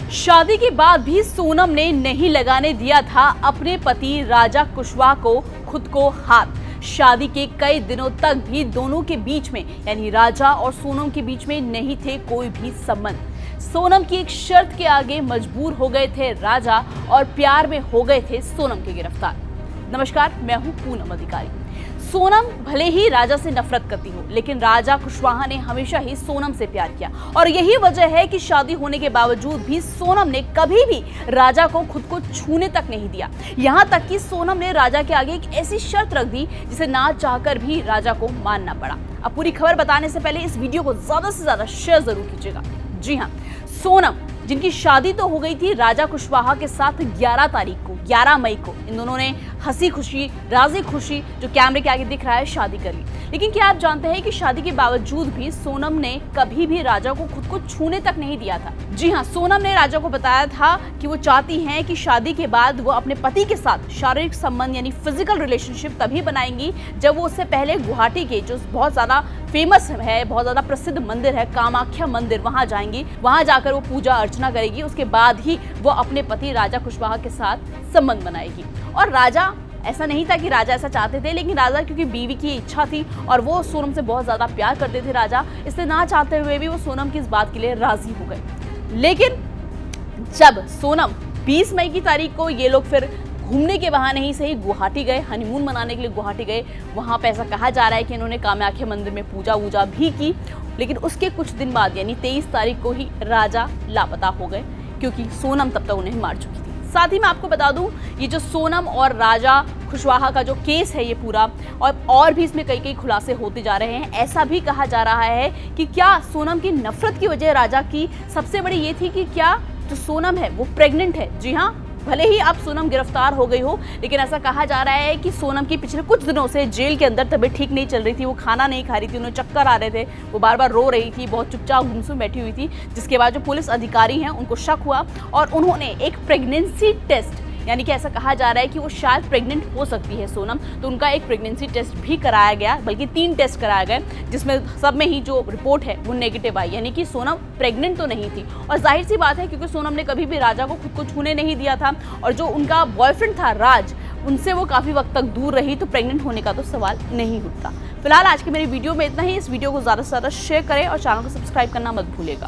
शादी के बाद भी सोनम ने नहीं लगाने दिया था अपने पति राजा कुशवाहा को खुद को हाथ। शादी के कई दिनों तक भी दोनों के बीच में यानी राजा और सोनम के बीच में नहीं थे कोई भी संबंध। सोनम की एक शर्त के आगे मजबूर हो गए थे राजा और प्यार में हो गए थे सोनम के गिरफ्तार। नमस्कार, मैं हूं पूनम अधिकारी। सोनम भले ही राजा से नफरत करती हो, लेकिन राजा कुशवाहा ने हमेशा ही सोनम से प्यार किया और यही वजह है कि शादी होने के बावजूद भी सोनम ने कभी भी राजा को खुद को छूने तक नहीं दिया। यहाँ तक कि सोनम ने राजा के आगे एक ऐसी शर्त रख दी जिसे ना चाहकर भी राजा को मानना पड़ा। अब पूरी खबर बताने से पहले इस वीडियो को ज्यादा से ज्यादा शेयर जरूर कीजिएगा। जी हाँ, सोनम जिनकी शादी तो हो गई थी राजा कुशवाहा के साथ 11 मई को इन दोनों ने हंसी खुशी राजी खुशी जो कैमरे के आगे दिख रहा है शादी कर ली। लेकिन क्या आप जानते हैं कि शादी के बावजूद भी सोनम ने कभी भी राजा को खुद को छूने तक नहीं दिया था। जी हाँ, सोनम ने राजा को बताया था कि वो चाहती हैं कि शादी के बाद वो अपने पति के साथ शारीरिक संबंध यानी फिजिकल रिलेशनशिप तभी बनाएंगी जब वो उससे पहले गुवाहाटी के जो बहुत ज्यादा फेमस है, बहुत ज्यादा प्रसिद्ध मंदिर है कामाख्या मंदिर, वहां जाएंगी। वहां जाकर वो पूजा अर्चना करेगी। उसके बाद ही वो अपने पति राजा कुशवाहा के साथ संबंध बनाएगी। और राजा ऐसा नहीं था कि राजा ऐसा चाहते थे, लेकिन राजा क्योंकि बीवी की इच्छा थी और वो सोनम से बहुत ज्यादा प्यार करते थे राजा, इसलिए ना चाहते हुए भी वो सोनम की इस बात के लिए राजी हो गए। लेकिन जब सोनम 20 मई की तारीख को ये लोग फिर घूमने के बहाने ही सही गुवाहाटी गए, हनीमून मनाने के लिए गुवाहाटी गए। वहाँ पे ऐसा कहा जा रहा है कि इन्होंने कामाख्या मंदिर में पूजा वूजा भी की, लेकिन उसके कुछ दिन बाद यानी 23 तारीख को ही राजा लापता हो गए क्योंकि सोनम तब तक उन्हें मार चुकी थी। साथ ही मैं आपको बता दूं, ये जो सोनम और राजा कुशवाहा का जो केस है ये पूरा और भी इसमें कई खुलासे होते जा रहे हैं। ऐसा भी कहा जा रहा है कि क्या सोनम की नफरत की वजह राजा की सबसे बड़ी ये थी कि क्या जो सोनम है वो प्रेग्नेंट है। जी हाँ, भले ही अब सोनम गिरफ्तार हो गई हो, लेकिन ऐसा कहा जा रहा है कि सोनम की पिछले कुछ दिनों से जेल के अंदर तबीयत ठीक नहीं चल रही थी। वो खाना नहीं खा रही थी, उन्हें चक्कर आ रहे थे, वो बार बार रो रही थी, बहुत चुपचाप गुमसुम बैठी हुई थी। जिसके बाद जो पुलिस अधिकारी हैं उनको शक हुआ और उन्होंने एक प्रेगनेंसी टेस्ट यानी कि ऐसा कहा जा रहा है कि वो शायद प्रेग्नेंट हो सकती है सोनम, तो उनका एक प्रेगनेंसी टेस्ट भी कराया गया, बल्कि 3 टेस्ट कराए गए, जिसमें सब में ही जो रिपोर्ट है वो नेगेटिव आई, यानी कि सोनम प्रेग्नेंट तो नहीं थी। और जाहिर सी बात है क्योंकि सोनम ने कभी भी राजा को खुद को छूने नहीं दिया था और जो उनका बॉयफ्रेंड था राज, उनसे वो काफ़ी वक्त तक दूर रही, तो प्रेग्नेंट होने का तो सवाल नहीं उठता। फिलहाल आज की मेरी वीडियो में इतना ही। इस वीडियो को ज़्यादा से ज़्यादा शेयर करें और चैनल को सब्सक्राइब करना मत भूलिएगा।